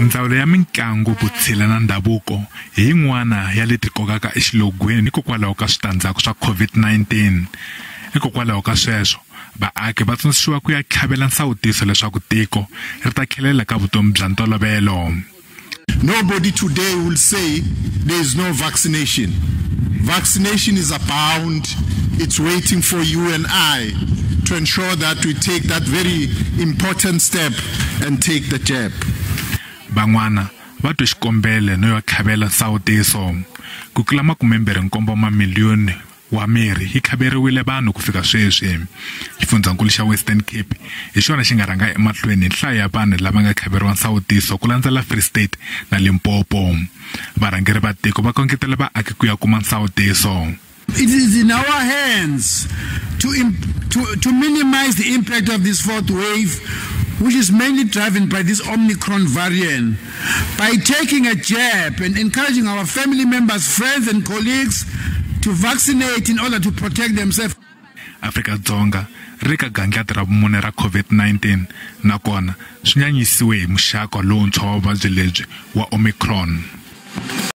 Ndzawulo ya mitlangu, vutshila na ndhavuko hi yin'wana ya leti kokaka exilogweni hikokwalaho ka switandzhaku swa COVID-19. Hikokwalaho ka sweswo, vaaki va tsundzuxiwa ku ya tlhavela nsawutiso leswaku tiko ri ta tlhelela ka vutomi bya ntolovelo. Nobody today will say there is no vaccination. Vaccination is abound. It's waiting for you and I to ensure that we take that very important step and take the jab. Van'wana va twe xikombelo no yo tlhavela nsawutiso. Ku tlula 27 mamiliyoni wa mirhi yi tlhaveriwile vanhu ku fika sweswi. Xifundzankulu xa Western Cape hi xona xi nga rhanga emahlweni hi nhlayo ya vanhu lava nga tlhaveriwa nsawutiso ku landzela Free State na Limpopo. Varhangeri va tiko va kongetela vaaki ku ya kuma nsawutiso. It is in our hands to minimize the impact of this fourth wave, which is mainly driven by this Omicron variant, by taking a jab and encouraging our family members, friends and colleagues to vaccinate in order to protect themselves. Afrika-Dzonga ri ka gangati ra vumune ra COVID-19 nakona swi nyanyisiwe hi muxaka lowuntshwa wa vuvabyi lebyi wa Omicron.